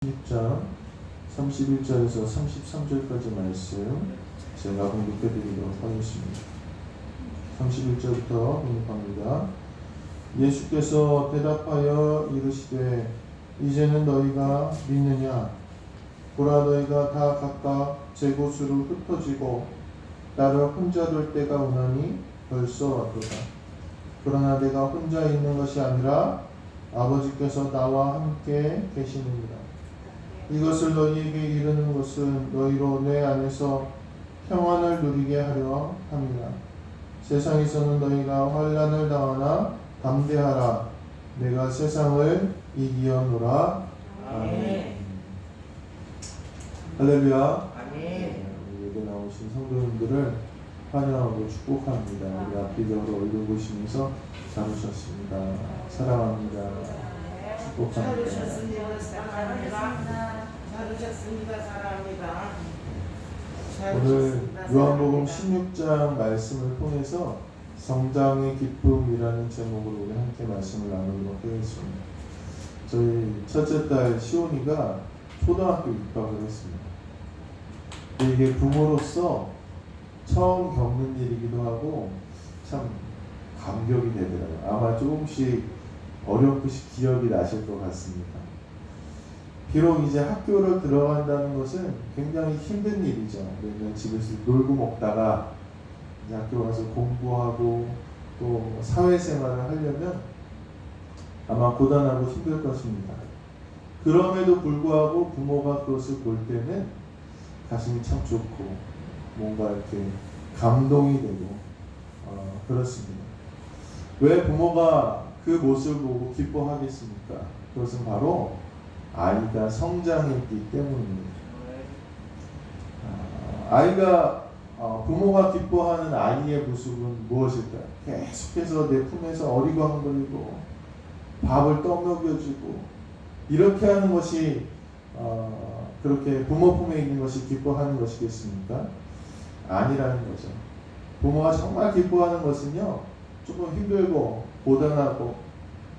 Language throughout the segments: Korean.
16장 31절에서 33절까지 말씀 제가 공독해드리도록 하겠습니다. 31절부터 공독합니다. 예수께서 대답하여 이르시되 이제는 너희가 믿느냐? 보라, 너희가 다 각각 제 곳으로 흩어지고 나를 혼자 둘 때가 오나니 벌써 왔도다. 그러나 내가 혼자 있는 것이 아니라 아버지께서 나와 함께 계시느니라. 이것을 너희에게 이르는 것은 너희로 내 안에서 평안을 누리게 하려 함이라. 세상에서는 너희가 환난을 당하나 담대하라. 내가 세상을 이기었노라. 아멘. 할렐루야. 아멘. 여기 나오신 성도님들을 환영하고 축복합니다. 우리 앞뒤적으로 얼굴 보시면서 잘 오셨습니다. 사랑합니다. 축복합니다. 사랑합니다. 사랑합니다. 오늘 요한복음 16장 말씀을 통해서 성장의 기쁨이라는 제목으로 우리 함께 말씀을 나누도록 하겠습니다. 저희 첫째 딸 시온이가 초등학교 입학을 했습니다. 근데 이게 부모로서 처음 겪는 일이기도 하고 참 감격이 되더라고요. 아마 조금씩 어렴풋이 기억이 나실 것 같습니다. 비록 이제 학교를 들어간다는 것은 굉장히 힘든 일이죠. 왜냐면 집에서 놀고 먹다가 이제 학교 가서 공부하고 또 사회생활을 하려면 아마 고단하고 힘들 것입니다. 그럼에도 불구하고 부모가 그것을 볼 때는 가슴이 참 좋고 뭔가 이렇게 감동이 되고 그렇습니다. 왜 부모가 그 모습을 보고 기뻐하겠습니까? 그것은 바로 아이가 성장했기 때문입니다. 아이가 부모가 기뻐하는 아이의 모습은 무엇일까요? 계속해서 내 품에서 어리광거리고 밥을 떠먹여주고 이렇게 하는 것이 그렇게 부모 품에 있는 것이 기뻐하는 것이겠습니까? 아니라는 거죠. 부모가 정말 기뻐하는 것은요, 조금 힘들고 고단하고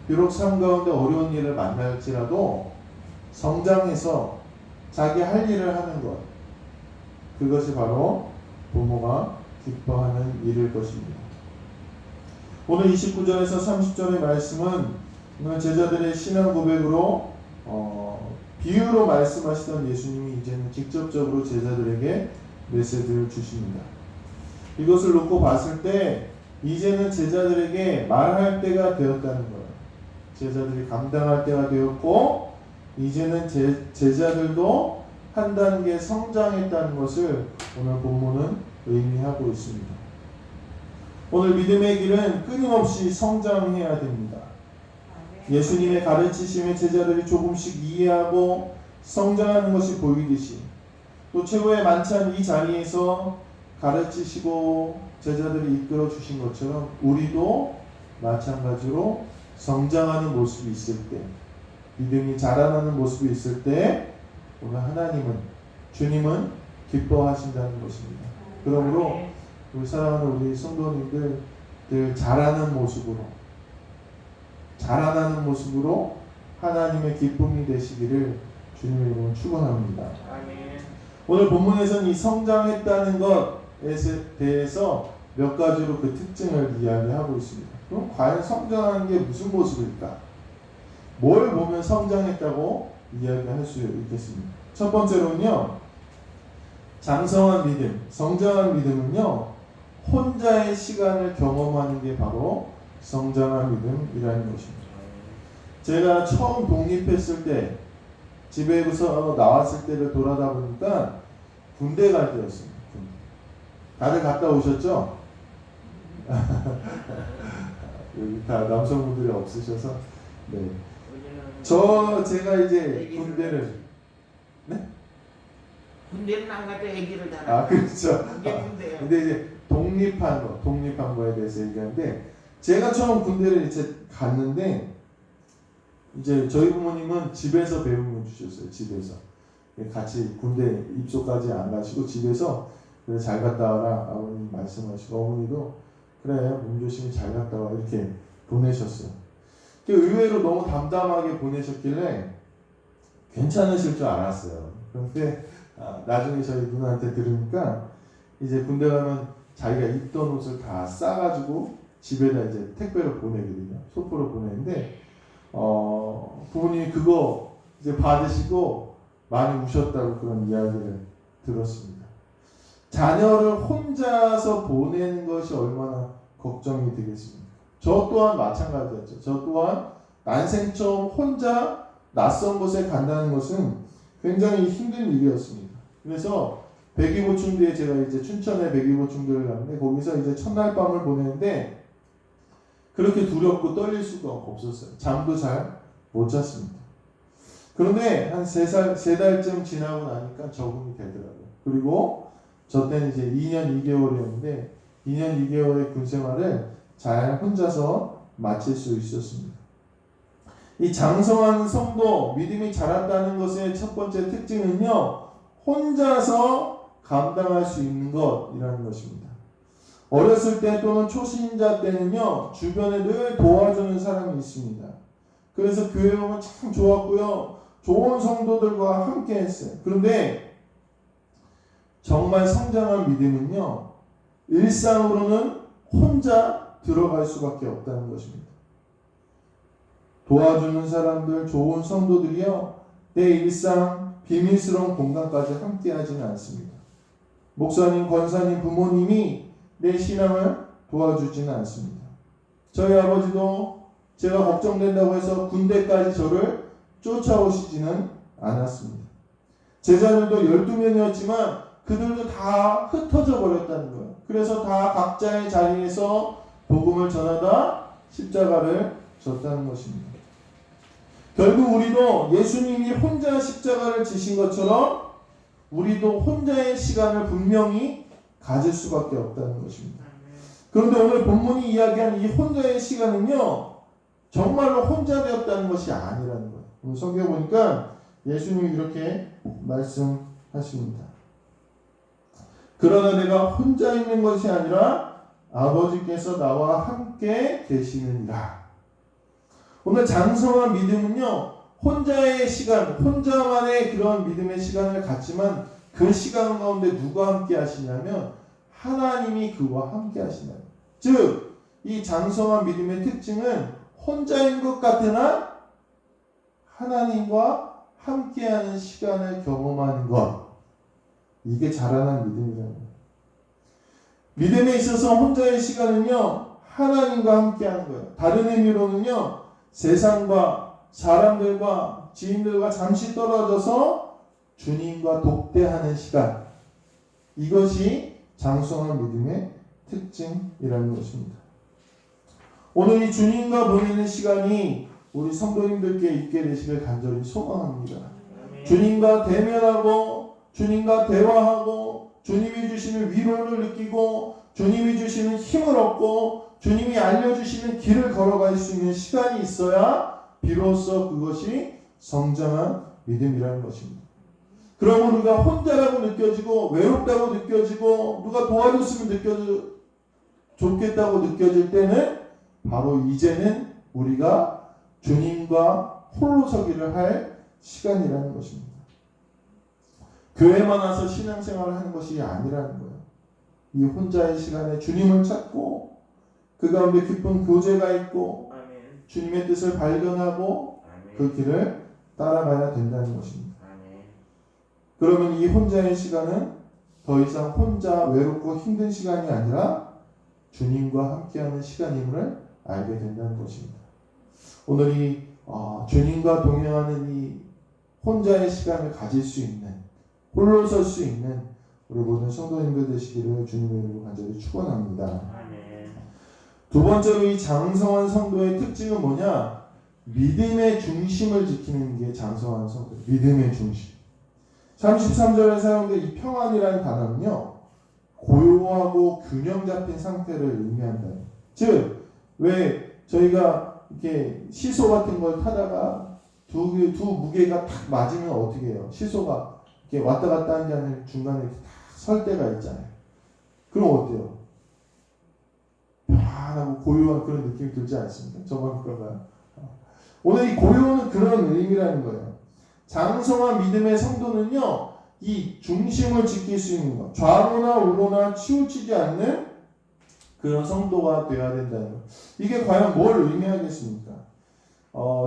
비록 삶 가운데 어려운 일을 만날지라도 성장해서 자기 할 일을 하는 것, 그것이 바로 부모가 기뻐하는 일일 것입니다. 오늘 29절에서 30절의 말씀은 오늘 제자들의 신앙 고백으로 비유로 말씀하시던 예수님이 이제는 직접적으로 제자들에게 메시지를 주십니다. 이것을 놓고 봤을 때 이제는 제자들에게 말할 때가 되었다는 거예요. 제자들이 감당할 때가 되었고 이제는 제자들도 한 단계 성장했다는 것을 오늘 본문은 의미하고 있습니다. 오늘 믿음의 길은 끊임없이 성장해야 됩니다. 예수님의 가르치심에 제자들이 조금씩 이해하고 성장하는 것이 보이듯이 또 최고의 만찬 이 자리에서 가르치시고 제자들이 이끌어 주신 것처럼 우리도 마찬가지로 성장하는 모습이 있을 때, 믿음이 자라나는 모습이 있을 때 오늘 하나님은, 주님은 기뻐하신다는 것입니다. 그러므로 우리 사랑하는 우리 성도님들 늘 자라는 모습으로 하나님의 기쁨이 되시기를 주님의 이름으로 축원합니다. 오늘 본문에서는 이 성장했다는 것에 대해서 몇 가지로 그 특징을 이야기하고 있습니다. 그럼 과연 성장하는 게 무슨 모습일까? 뭘 보면 성장했다고 이야기할 수 있겠습니까? 첫 번째로는요, 장성한 믿음, 성장한 믿음은요, 혼자의 시간을 경험하는 게 바로 성장한 믿음이라는 것입니다. 제가 처음 독립했을 때, 집에서 나왔을 때를 돌아다 보니까 군대 갈 때였습니다. 다들 갔다 오셨죠? 여기 다 남성분들이 없으셔서 네. 제가 이제 군대를 네? 군대는 안 가도 아기를 낳아. 그렇죠. 군대요. 근데 이제 독립한 거에 대해서 얘기하는데 제가 처음 군대를 이제 갔는데 이제 저희 부모님은 집에서 배움을 주셨어요. 집에서 같이 군대 입소까지 안 가시고 집에서 그래 잘 갔다 와라 아버님 말씀하시고 어머니도 그래 몸 조심히 잘 갔다 와 이렇게 보내셨어요. 의외로 너무 담담하게 보내셨길래 괜찮으실 줄 알았어요. 그런데 나중에 저희 누나한테 들으니까 이제 군대 가면 자기가 입던 옷을 다 싸가지고 집에다 이제 택배로 보내거든요. 소포로 보내는데 부모님이 그거 이제 받으시고 많이 우셨다고 그런 이야기를 들었습니다. 자녀를 혼자서 보내는 것이 얼마나 걱정이 되겠습니까? 저 또한 마찬가지였죠. 저 또한 난생 처음 혼자 낯선 곳에 간다는 것은 굉장히 힘든 일이었습니다. 그래서 백이보충대에 제가 이제 춘천에 백이보충대를 갔는데 거기서 이제 첫날 밤을 보내는데 그렇게 두렵고 떨릴 수가 없었어요. 잠도 잘 못 잤습니다. 그런데 한 세 달쯤 지나고 나니까 적응이 되더라고요. 그리고 저 때는 이제 2년 2개월이었는데 2년 2개월의 군 생활을 잘 혼자서 마칠 수 있었습니다. 이 장성한 성도, 믿음이 자란다는 것의 첫 번째 특징은요, 혼자서 감당할 수 있는 것이라는 것입니다. 어렸을 때 또는 초신자 때는요, 주변에 늘 도와주는 사람이 있습니다. 그래서 교회 오면 참 좋았고요, 좋은 성도들과 함께 했어요. 그런데 정말 성장한 믿음은요, 일상으로는 혼자 들어갈 수밖에 없다는 것입니다. 도와주는 사람들, 좋은 성도들이요, 내 일상, 비밀스러운 공간까지 함께 하지는 않습니다. 목사님, 권사님, 부모님이 내 신앙을 도와주지는 않습니다. 저희 아버지도 제가 걱정된다고 해서 군대까지 저를 쫓아오시지는 않았습니다. 제자들도 12명이었지만 그들도 다 흩어져 버렸다는 거예요. 그래서 다 각자의 자리에서 복음을 전하다 십자가를 졌다는 것입니다. 결국 우리도 예수님이 혼자 십자가를 지신 것처럼 우리도 혼자의 시간을 분명히 가질 수밖에 없다는 것입니다. 그런데 오늘 본문이 이야기한 이 혼자의 시간은요, 정말로 혼자 되었다는 것이 아니라는 거예요. 오늘 성경에 보니까 예수님이 이렇게 말씀하십니다. 그러나 내가 혼자 있는 것이 아니라 아버지께서 나와 함께 계시느니라. 오늘 장성한 믿음은요, 혼자의 시간, 혼자만의 그런 믿음의 시간을 갖지만 그 시간 가운데 누가 함께 하시냐면 하나님이 그와 함께 하신다. 즉, 이 장성한 믿음의 특징은 혼자인 것 같으나 하나님과 함께하는 시간을 경험하는 것. 이게 자라난 믿음이라는 거예요. 믿음에 있어서 혼자의 시간은요, 하나님과 함께하는 거예요. 다른 의미로는요, 세상과 사람들과 지인들과 잠시 떨어져서 주님과 독대하는 시간. 이것이 장성한 믿음의 특징이라는 것입니다. 오늘 이 주님과 보내는 시간이 우리 성도님들께 있게 되시길 간절히 소망합니다. 주님과 대면하고 주님과 대화하고 주님이 주시는 위로를 느끼고 주님이 주시는 힘을 얻고 주님이 알려주시는 길을 걸어갈 수 있는 시간이 있어야 비로소 그것이 성장한 믿음이라는 것입니다. 그러면 우리가 혼자라고 느껴지고 외롭다고 느껴지고 누가 도와줬으면 좋겠다고 느껴질 때는 바로 이제는 우리가 주님과 홀로 서기를 할 시간이라는 것입니다. 교회만 와서 신앙생활을 하는 것이 아니라는 거예요. 이 혼자의 시간에 주님을 찾고 그 가운데 깊은 교제가 있고 아멘. 주님의 뜻을 발견하고 아멘. 그 길을 따라가야 된다는 것입니다. 아멘. 그러면 이 혼자의 시간은 더 이상 혼자 외롭고 힘든 시간이 아니라 주님과 함께하는 시간임을 알게 된다는 것입니다. 오늘 이 주님과 동행하는 이 혼자의 시간을 가질 수 있는, 홀로 설 수 있는 우리 모든 성도님들 되시기를 주님의 이름으로 간절히 축원합니다. 아멘. 두 번째로 이 장성한 성도의 특징은 뭐냐? 믿음의 중심을 지키는 게 장성한 성도. 믿음의 중심. 33절에 사용된 이 평안이라는 단어는요, 고요하고 균형 잡힌 상태를 의미한다. 즉, 왜 저희가 이렇게 시소 같은 걸 타다가 두 무게가 탁 맞으면 어떻게 해요? 시소가 이렇게 왔다 갔다 하는 게 아니라 중간에 이렇게 탁 설 때가 있잖아요. 그럼 어때요? 편안하고 고요한 그런 느낌이 들지 않습니까? 저만 그런가요? 오늘 이 고요는 그런 의미라는 거예요. 장성한 믿음의 성도는요, 이 중심을 지킬 수 있는 것, 좌로나 우로나 치우치지 않는 그런 성도가 되어야 된다는 것. 이게 과연 뭘 의미하겠습니까?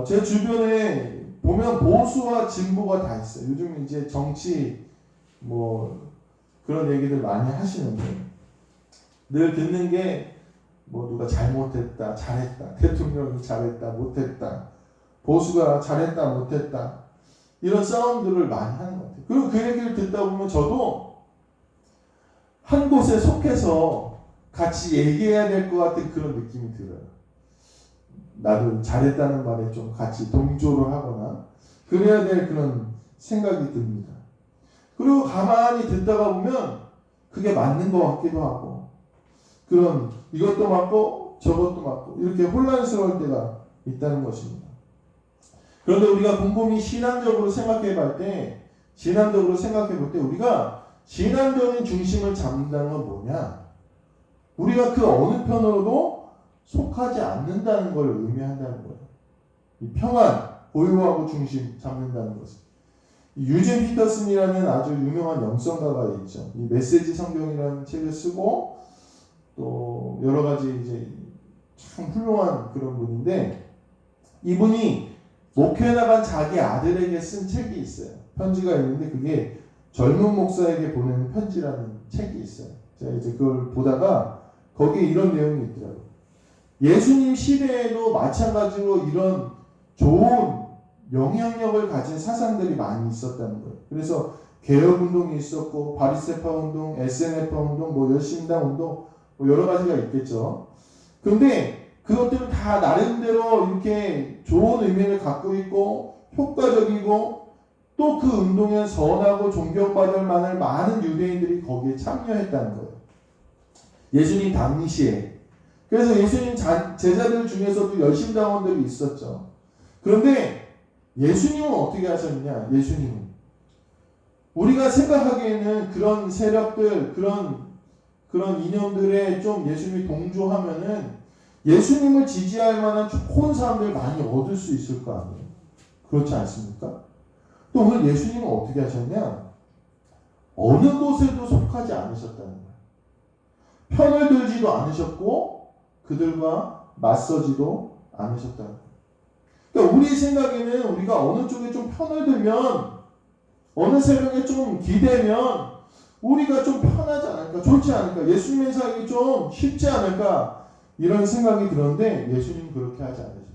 제 주변에 보면 보수와 진보가 다 있어요. 요즘 이제 정치 뭐 그런 얘기들 많이 하시는데 늘 듣는 게 뭐 누가 잘못했다, 잘했다, 대통령이 잘했다, 못했다, 보수가 잘했다, 못했다, 이런 싸움들을 많이 하는 것 같아요. 그리고 그 얘기를 듣다 보면 저도 한 곳에 속해서 같이 얘기해야 될 것 같은 그런 느낌이 들어요. 나도 잘했다는 말에 좀 같이 동조를 하거나 그래야 될 그런 생각이 듭니다. 그리고 가만히 듣다가 보면 그게 맞는 것 같기도 하고, 그런 이것도 맞고 저것도 맞고 이렇게 혼란스러울 때가 있다는 것입니다. 그런데 우리가 곰곰이 신앙적으로 생각해 볼 때 우리가 신앙적인 중심을 잡는다는 건 뭐냐? 우리가 그 어느 편으로도 속하지 않는다는 걸 의미한다는 거예요. 이 평안, 고요하고 중심 잡는다는 것은. 유진 피터슨이라는 아주 유명한 영성가가 있죠. 이 메시지 성경이라는 책을 쓰고 또 여러 가지 이제 참 훌륭한 그런 분인데, 이분이 목회 나간 자기 아들에게 쓴 책이 있어요. 편지가 있는데 그게 젊은 목사에게 보내는 편지라는 책이 있어요. 제가 이제 그걸 보다가 거기에 이런 내용이 있더라고요. 예수님 시대에도 마찬가지로 이런 좋은 영향력을 가진 사상들이 많이 있었다는 거예요. 그래서 개혁운동이 있었고, 바리새파 운동, SNF 운동, 뭐 열심당 운동, 뭐 여러 가지가 있겠죠. 그런데 그것들은 다 나름대로 이렇게 좋은 의미를 갖고 있고 효과적이고, 또 그 운동에 선하고 존경받을 만한 많은 유대인들이 거기에 참여했다는 거예요. 예수님 당시에. 그래서 예수님 제자들 중에서도 열심당원들이 있었죠. 그런데 예수님은 어떻게 하셨느냐? 예수님은 우리가 생각하기에는 그런 세력들, 그런 이념들에 좀 예수님이 동조하면은 예수님을 지지할 만한 좋은 사람들 많이 얻을 수 있을 거 아니에요. 그렇지 않습니까? 또 오늘 예수님은 어떻게 하셨냐? 어느 곳에도 속하지 않으셨다는 거예요. 편을 들지도 않으셨고 그들과 맞서지도 않으셨다는 거예요. 그러니까 우리 생각에는 우리가 어느 쪽에 좀 편을 들면, 어느 세력에 좀 기대면 우리가 좀 편하지 않을까, 좋지 않을까, 예수님의 살기 좀 쉽지 않을까, 이런 생각이 들었는데 예수님은 그렇게 하지 않으셨다.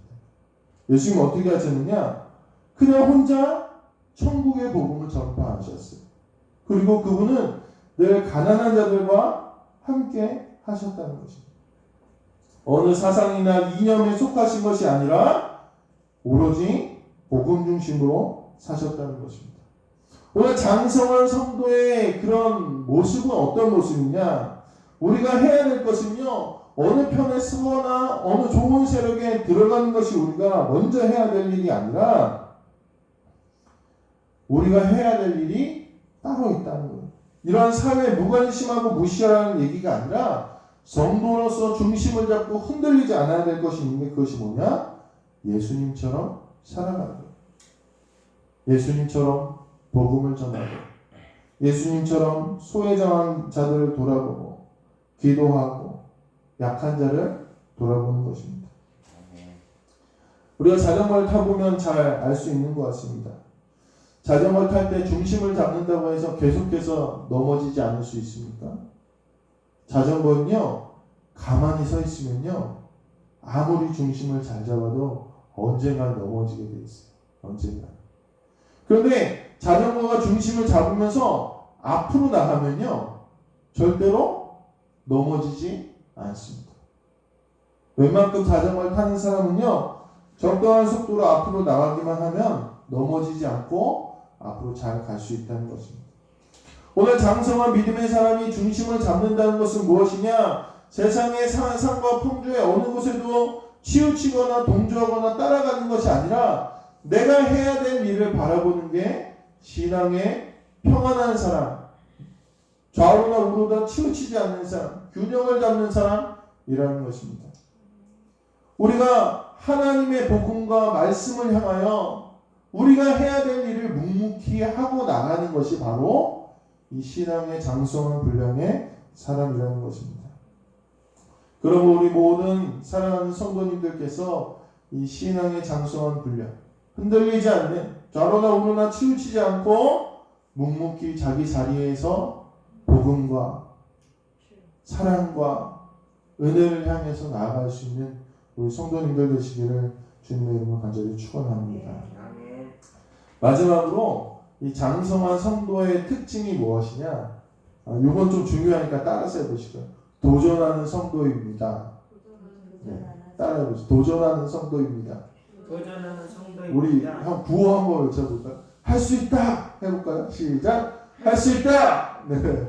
예수님은 어떻게 하셨느냐? 그냥 혼자 천국의 복음을 전파하셨어요. 그리고 그분은 늘 가난한 자들과 함께 하셨다는 것입니다. 어느 사상이나 이념에 속하신 것이 아니라 오로지 복음 중심으로 사셨다는 것입니다. 오늘 장성한 성도의 그런 모습은 어떤 모습이냐? 우리가 해야 될 것은요, 어느 편에 서거나 어느 좋은 세력에 들어가는 것이 우리가 먼저 해야 될 일이 아니라 우리가 해야 될 일이 따로 있다는 거예요. 이러한 사회에 무관심하고 무시하라는 얘기가 아니라 성도로서 중심을 잡고 흔들리지 않아야 될 것이 있는데, 그것이 뭐냐? 예수님처럼 살아가는 거예요. 예수님처럼 복음을 전하고, 예수님처럼 소외당한 자들을 돌아보고, 기도하고, 약한 자를 돌아보는 것입니다. 우리가 자전거를 타보면 잘 알 수 있는 것 같습니다. 자전거를 탈 때 중심을 잡는다고 해서 계속해서 넘어지지 않을 수 있습니까? 자전거는요, 가만히 서 있으면요, 아무리 중심을 잘 잡아도 언젠가 넘어지게 돼 있어요. 언젠가. 그런데 자전거가 중심을 잡으면서 앞으로 나가면요, 절대로 넘어지지 않습니다. 웬만큼 자전거를 타는 사람은요, 적당한 속도로 앞으로 나가기만 하면 넘어지지 않고 앞으로 잘 갈 수 있다는 것입니다. 오늘 장성한 믿음의 사람이 중심을 잡는다는 것은 무엇이냐? 세상의 상과 풍조의 어느 곳에도 치우치거나 동조하거나 따라가는 것이 아니라 내가 해야 될 일을 바라보는 게 신앙의 평안한 사람, 좌우나 우로나 치우치지 않는 사람, 균형을 잡는 사람이라는 것입니다. 우리가 하나님의 복음과 말씀을 향하여 우리가 해야 될 일을 묵묵히 하고 나가는 것이 바로 이 신앙의 장성한 분량의 사람이라는 것입니다. 그러므로 우리 모든 사랑하는 성도님들께서 이 신앙의 장성한 분량, 흔들리지 않는, 좌로나 우로나 치우치지 않고 묵묵히 자기 자리에서 복음과 사랑과 은혜를 향해서 나아갈 수 있는 우리 성도님들 되시기를 주님의 이름으로 간절히 축원합니다. 마지막으로 이 장성한 성도의 특징이 무엇이냐? 이건 좀 중요하니까 따라서 해보시고요. 도전하는 성도입니다. 네, 따라해보세요. 도전하는 성도입니다. 도전하는 성도입니다. 우리 한 구호 한번 외쳐볼까요? 할 수 있다 해볼까요? 시작. 할 수 있다. 네,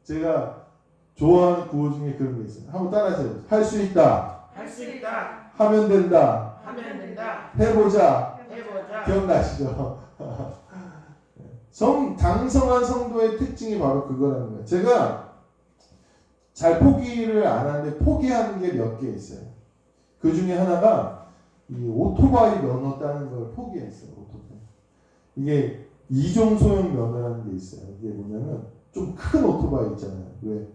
제가 좋아하는 구호 중에 그런 게 있어요. 한번 따라해보세요. 할 수 있다. 할 수 있다. 하면 된다. 하면 된다. 해보자. 해보자. 기억나시죠? 장성한 성도의 특징이 바로 그거라는 거예요. 제가 잘 포기를 안 하는데 포기하는 게 몇 개 있어요. 그 중에 하나가 이 오토바이 면허 따는 걸 포기했어요. 오토바이. 이게 2종 소형 면허라는 게 있어요. 이게 뭐냐면 좀 큰 오토바이 있잖아요. 왜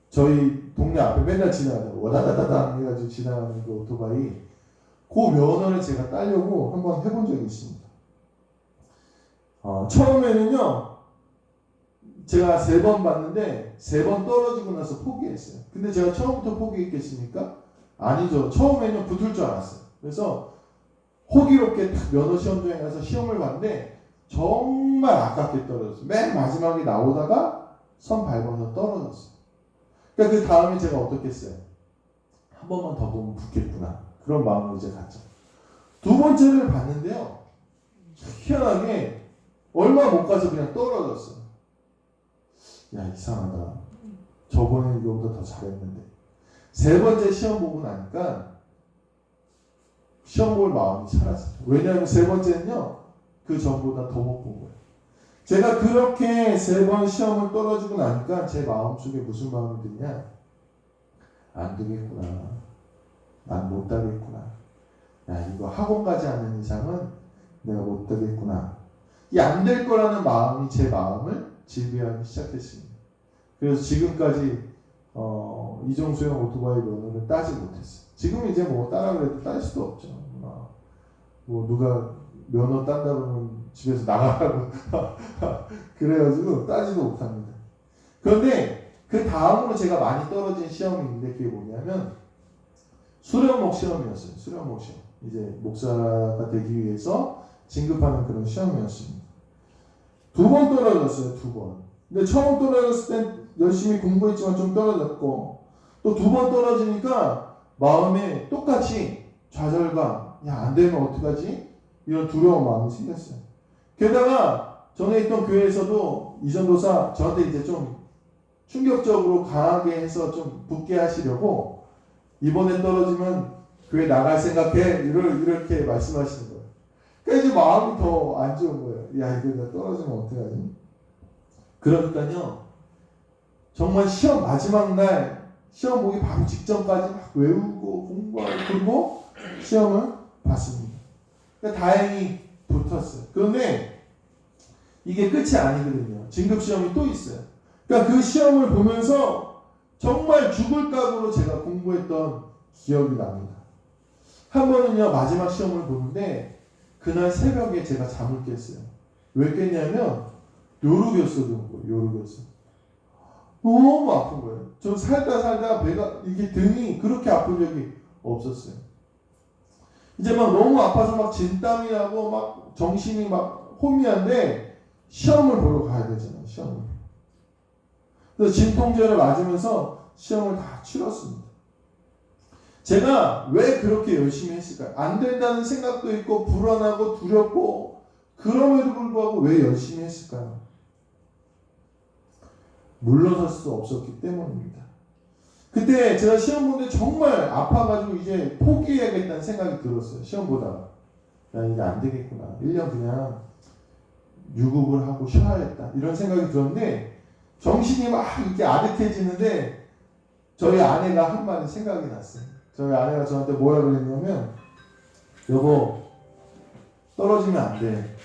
저희 동네 앞에 맨날 지나가요. 와다다다다 해가지고 지나가는 그 오토바이. 그 면허를 제가 따려고 한번 해본 적이 있습니다. 처음에는요, 제가 3번 봤는데 3번 떨어지고 나서 포기했어요. 근데 제가 처음부터 포기했겠습니까? 아니죠. 처음에는 붙을 줄 알았어요. 그래서 호기롭게 딱 면허 시험장에 가서 시험을 봤는데 정말 아깝게 떨어졌어요. 맨 마지막에 나오다가 선 밟아서 떨어졌어요. 그러니까 그 다음에 제가 어떻게 했어요? 한 번만 더 보면 붙겠구나. 그런 마음으로 이제 갔죠. 두 번째를 봤는데요. 희한하게 얼마 못 가서 그냥 떨어졌어요. 야, 이상하다. 저번에 이거보다 더 잘했는데. 세 번째 시험 보고 나니까 시험 볼 마음이 사라졌어요. 왜냐하면 세 번째는요, 그 전보다 더 못 본 거예요. 제가 그렇게 3번 시험을 떨어지고 나니까 제 마음속에 무슨 마음이 드냐? 안 되겠구나. 난 못 따겠구나. 야, 이거 학원 가지 않는 이상은 내가 못 따겠구나. 이 안 될 거라는 마음이 제 마음을 지배하기 시작했습니다. 그래서 지금까지 이종수형 오토바이 면허를 따지 못했어요. 지금 이제 뭐 따라 그래도 딸 수도 없죠. 뭐 누가 면허 딴다 그러면 집에서 나가라고 그래가지고 따지도 못합니다. 그런데 그 다음으로 제가 많이 떨어진 시험이 있는데 그게 뭐냐면 수련목 시험이었어요. 수련목 시험. 이제 목사가 되기 위해서 진급하는 그런 시험이었습니다. 2번 떨어졌어요. 2번. 근데 처음 떨어졌을 땐 열심히 공부했지만 좀 떨어졌고 또 2번 떨어지니까 마음에 똑같이 좌절감, 야, 안 되면 어떡하지? 이런 두려운 마음이 생겼어요. 게다가 전에 있던 교회에서도 이 전도사 저한테 이제 좀 충격적으로 강하게 해서 좀 붙게 하시려고 이번에 떨어지면 교회 나갈 생각해 이렇게 말씀하시는 거예요. 그러니까 이제 마음이 더 안 좋은 거예요. 야, 이거 내가 떨어지면 어떡하지? 그러니까요, 정말 시험 마지막 날 시험 보기 바로 직전까지 막 외우고 공부하고 그리고 시험을 봤습니다. 그러니까 다행히 붙었어요. 그런데 이게 끝이 아니거든요. 진급시험이 또 있어요. 그러니까 그 시험을 보면서 정말 죽을 각오로 제가 공부했던 기억이 납니다. 한 번은요, 마지막 시험을 보는데 그날 새벽에 제가 잠을 깼어요. 왜 깼냐면 요르겼어. 요르겼어. 너무 아픈 거예요. 저 살다 배가 이게 등이 그렇게 아픈 적이 없었어요. 이제 막 너무 아파서 막 진땀이 나고 막 정신이 막 혼미한데 시험을 보러 가야 되잖아요. 시험을. 그래서 진통제를 맞으면서 시험을 다 치렀습니다. 제가 왜 그렇게 열심히 했을까요? 안 된다는 생각도 있고 불안하고 두렵고 그럼에도 불구하고 왜 열심히 했을까요? 물러설 수 없었기 때문입니다. 그때 제가 시험 보는데 정말 아파가지고 이제 포기해야겠다는 생각이 들었어요. 시험 보다가. 야, 이게 안 되겠구나. 1년 그냥 유급을 하고 쉬어야겠다. 이런 생각이 들었는데 정신이 막 이렇게 아득해지는데 저희 아내가 한 말이 생각이 났어요. 저희 아내가 저한테 뭐라 그랬냐면 여보, 떨어지면 안 돼.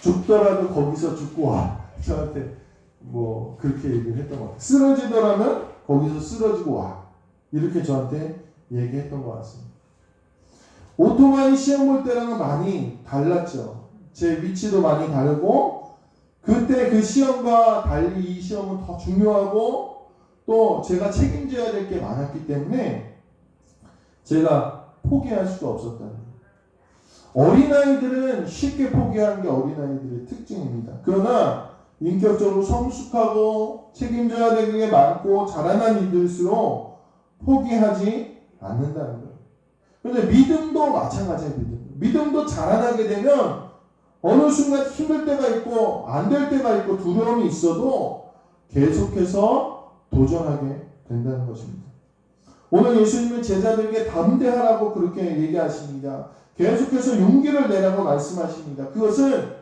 죽더라도 거기서 죽고 와. 저한테 뭐 그렇게 얘기를 했던 것 같아요. 쓰러지더라면 거기서 쓰러지고 와. 이렇게 저한테 얘기했던 것 같습니다. 오토바이 시험 볼 때랑은 많이 달랐죠. 제 위치도 많이 다르고 그때 그 시험과 달리 이 시험은 더 중요하고 또 제가 책임져야 될 게 많았기 때문에 제가 포기할 수가 없었다는 거예요. 어린아이들은 쉽게 포기하는 게 어린아이들의 특징입니다. 그러나 인격적으로 성숙하고 책임져야 될 게 많고 자라난 이들일수록 포기하지 않는다는 거예요. 그런데 믿음도 마찬가지예요. 믿음도 자라나게 되면 어느 순간 힘들 때가 있고 안 될 때가 있고 두려움이 있어도 계속해서 도전하게 된다는 것입니다. 오늘 예수님은 제자들에게 담대하라고 그렇게 얘기하십니다. 계속해서 용기를 내라고 말씀하십니다. 그것은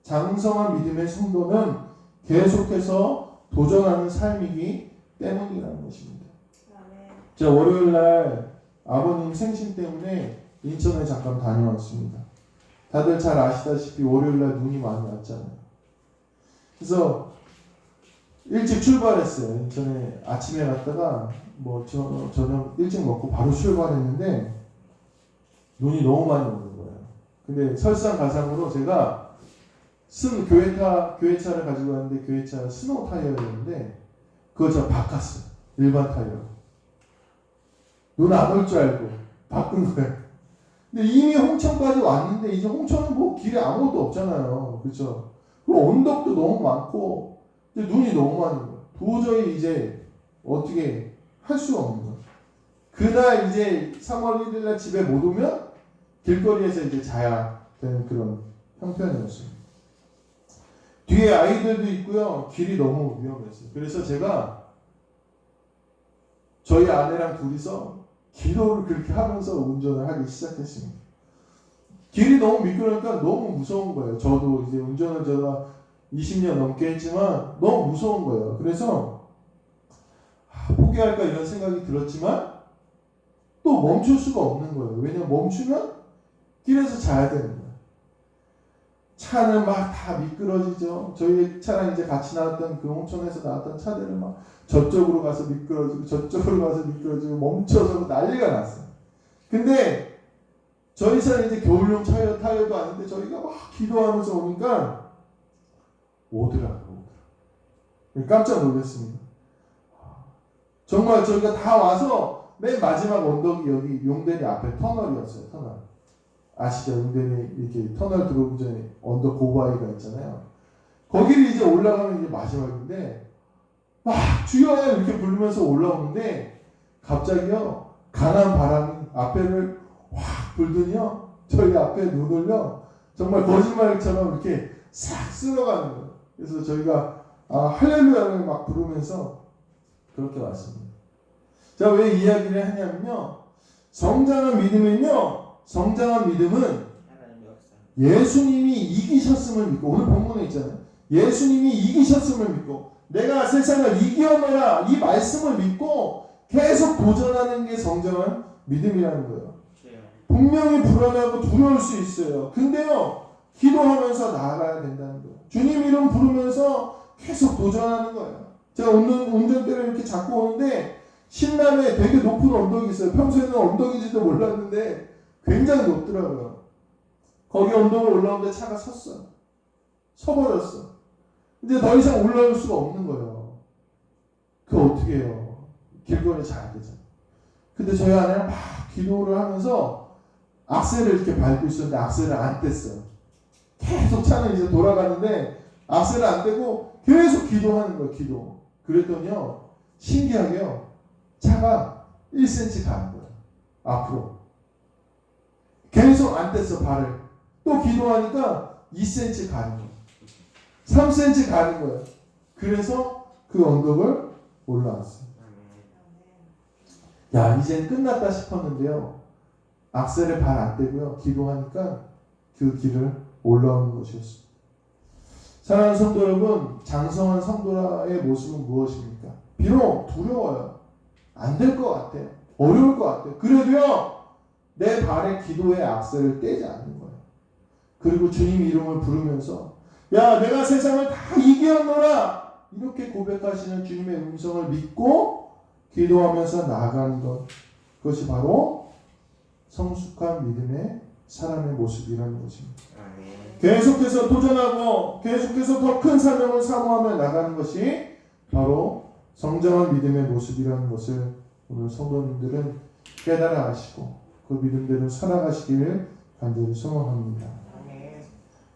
장성한 믿음의 성도는 계속해서 도전하는 삶이기 때문이라는 것입니다. 제가 월요일 날 아버님 생신 때문에 인천에 잠깐 다녀왔습니다. 다들 잘 아시다시피 월요일 날 눈이 많이 왔잖아요. 그래서 일찍 출발했어요. 인천에 아침에 갔다가 뭐 저녁 일찍 먹고 바로 출발했는데 눈이 너무 많이 오는 거예요. 근데 설상가상으로 제가 교회차를 가지고 왔는데 교회차 스노우 타이어였는데 그거 제가 바꿨어요. 일반 타이어. 눈 안 올 줄 알고 바꾼 거예요. 근데 이미 홍천까지 왔는데 이제 홍천은 뭐 길에 아무것도 없잖아요. 그렇죠? 그리고 언덕도 너무 많고 이제 눈이 너무 많은 거예요. 도저히 이제 어떻게 할 수가 없는 거예요. 그날 이제 3월 1일 날 집에 못 오면 길거리에서 이제 자야 되는 그런 형편이었어요. 뒤에 아이들도 있고요. 길이 너무 위험했어요. 그래서 제가 저희 아내랑 둘이서 기도를 그렇게 하면서 운전을 하기 시작했습니다. 길이 너무 미끄러우니까 너무 무서운 거예요. 저도 이제 운전을 제가 20년 넘게 했지만 너무 무서운 거예요. 그래서 포기할까 이런 생각이 들었지만 또 멈출 수가 없는 거예요. 왜냐면 멈추면 길에서 자야 되는 거예요. 차는 막 다 미끄러지죠. 저희 차랑 이제 같이 나왔던 그 홍천에서 나왔던 차들은 막 저쪽으로 가서 미끄러지고 저쪽으로 가서 미끄러지고 멈춰서 난리가 났어요. 근데 저희 차는 이제 겨울용 타이어도 아닌데 저희가 막 기도하면서 오니까 오더라고요. 깜짝 놀랐습니다. 정말 저희가 다 와서 맨 마지막 언덕이 여기 용대리 앞에 터널이었어요. 터널. 아시죠? 용대리 이렇게 터널 들어오기 전에 언덕 고바위가 있잖아요. 거기를 이제 올라가면 이제 마지막인데 막 주여 이렇게 부르면서 올라오는데 갑자기요 강한 바람이 앞에를 확 불더니요 저희 앞에 눈을요 정말 거짓말처럼 이렇게 싹 쓸어가는 거예요. 그래서 저희가 할렐루야를 막 부르면서 그렇게 왔습니다. 자, 왜 이야기를 하냐면요 성장한 믿음은 예수님이 이기셨음을 믿고 오늘 본문에 있잖아요. 예수님이 이기셨음을 믿고 내가 세상을 이겨내라 이 말씀을 믿고 계속 도전하는 게 성장한 믿음이라는 거예요. 분명히 불안하고 두려울 수 있어요. 근데요 기도하면서 나아가야 된다는 거예요. 주님 이름 부르면서 계속 도전하는 거예요. 제가 운전대를 이렇게 잡고 오는데 신남에 되게 높은 언덕이 있어요. 평소에는 언덕인지도 몰랐는데 굉장히 높더라고요. 거기 언덕을 올라오는데 차가 섰어. 서버렸어. 이제 더 이상 올라올 수가 없는 거예요. 그거 어떻게 해요? 길거리에 자야 되잖아. 근데 저희 아내랑 막 기도를 하면서 악셀을 이렇게 밟고 있었는데 악셀을 안 뗐어요. 계속 차는 이제 돌아가는데 악셀을 안 떼고 계속 기도하는 거예요. 기도. 그랬더니요. 신기하게요. 차가 1cm 가는 거예요. 앞으로. 계속 안 뗐어. 발을. 또 기도하니까 2cm 가는 거예요. 3cm 가는 거예요. 그래서 그 언덕을 올라왔어요. 야, 이젠 끝났다 싶었는데요. 악셀에 발 안 떼고요. 기도하니까 그 길을 올라오는 것이었습니다. 사랑하는 성도 여러분, 장성한 성도의 모습은 무엇입니까? 비록 두려워요. 안 될 것 같아요. 어려울 것 같아요. 그래도요, 내 발의 기도의 악셀을 떼지 않는 거예요. 그리고 주님 이름을 부르면서 야 내가 세상을 다 이기었노라 이렇게 고백하시는 주님의 음성을 믿고 기도하면서 나아가는 것, 그것이 바로 성숙한 믿음의 사람의 모습이라는 것입니다. 계속해서 도전하고 계속해서 더 큰 사명을 사모하며 나가는 것이 바로 성장한 믿음의 모습이라는 것을 오늘 성도님들은 깨달아 하시고 그 믿음대로 살아가시기를 간절히 소망합니다.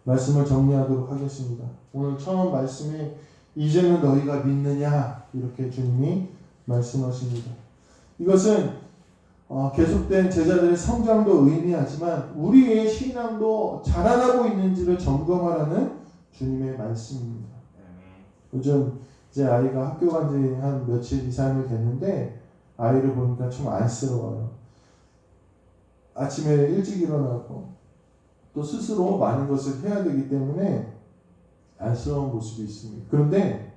말씀을 정리하도록 하겠습니다. 오늘 처음 말씀이 이제는 너희가 믿느냐 이렇게 주님이 말씀하십니다. 이것은 계속된 제자들의 성장도 의미하지만 우리의 신앙도 자라나고 있는지를 점검하라는 주님의 말씀입니다. 요즘 제 아이가 학교 간 지 한 며칠 이상이 됐는데 아이를 보니까 좀 안쓰러워요. 아침에 일찍 일어나고 또 스스로 많은 것을 해야 되기 때문에 안쓰러운 모습이 있습니다. 그런데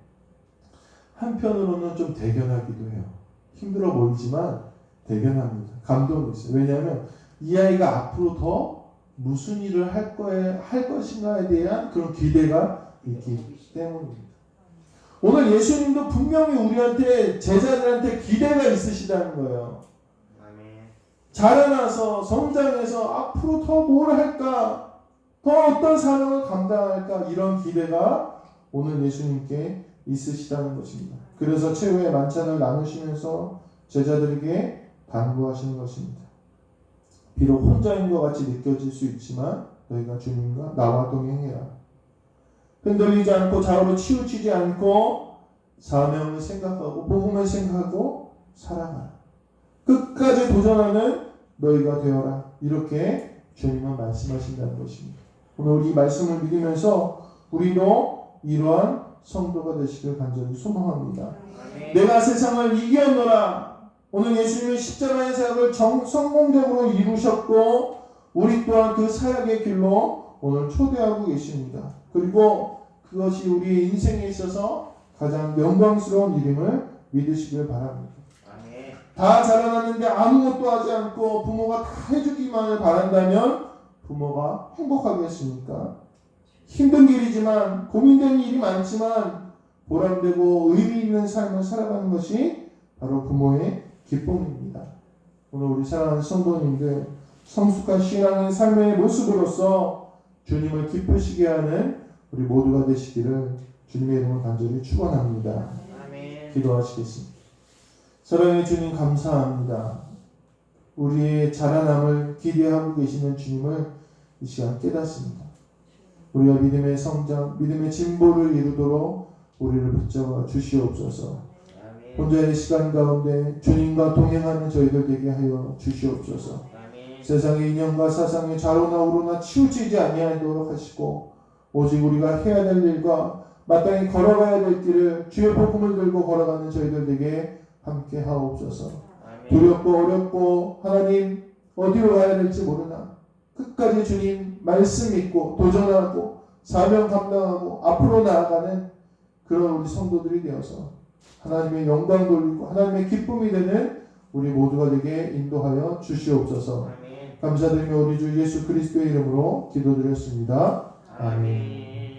한편으로는 좀 대견하기도 해요. 힘들어 보이지만 대견합니다. 감동이 있어요. 왜냐하면 이 아이가 앞으로 더 무슨 일을 할 것인가에 대한 그런 기대가 있기 때문입니다. 오늘 예수님도 분명히 우리한테 제자들한테 기대가 있으시다는 거예요. 자라나서 성장해서 앞으로 더 뭘 할까, 더 어떤 사명을 감당할까 이런 기대가 오늘 예수님께 있으시다는 것입니다. 그래서 최후의 만찬을 나누시면서 제자들에게 당부하시는 것입니다. 비록 혼자인 것 같이 느껴질 수 있지만 너희가 주님과 나와 동행해라. 흔들리지 않고 좌우로 치우치지 않고 사명을 생각하고 복음을 생각하고 살아가라. 끝까지 도전하는 너희가 되어라. 이렇게 주님은 말씀하신다는 것입니다. 오늘 이 말씀을 믿으면서 우리도 이러한 성도가 되시길 간절히 소망합니다. 내가 세상을 이기었노라. 오늘 예수님은 십자가의 사역을 성공적으로 이루셨고 우리 또한 그 사역의 길로 오늘 초대하고 계십니다. 그리고 그것이 우리의 인생에 있어서 가장 영광스러운 일임을 믿으시길 바랍니다. 다 자라났는데 아무것도 하지 않고 부모가 다 해주기만을 바란다면 부모가 행복하겠습니까? 힘든 길이지만 고민되는 일이 많지만 보람되고 의미 있는 삶을 살아가는 것이 바로 부모의 기쁨입니다. 오늘 우리 사랑하는 성도님들 성숙한 신앙의 삶의 모습으로서 주님을 기쁘시게 하는 우리 모두가 되시기를 주님의 이름으로 간절히 축원합니다. 기도하시겠습니다. 사랑의 주님 감사합니다. 우리의 자라남을 기대하고 계시는 주님을 이 시간 깨닫습니다. 우리가 믿음의 성장, 믿음의 진보를 이루도록 우리를 붙잡아 주시옵소서. 혼자의 시간 가운데 주님과 동행하는 저희들 되게 하여 주시옵소서. 세상의 인연과 사상의 좌로나 우로나 치우치지 아니하도록 하시고 오직 우리가 해야 될 일과 마땅히 걸어가야 될 길을 주의 복음을 들고 걸어가는 저희들 되게 함께 하옵소서. 두렵고 어렵고 하나님 어디로 가야 될지 모르나 끝까지 주님 말씀 믿고 도전하고 사명 감당하고 앞으로 나아가는 그런 우리 성도들이 되어서 하나님의 영광 돌리고 하나님의 기쁨이 되는 우리 모두가 되게 인도하여 주시옵소서. 감사드리며 우리 주 예수 그리스도의 이름으로 기도드렸습니다. 아멘.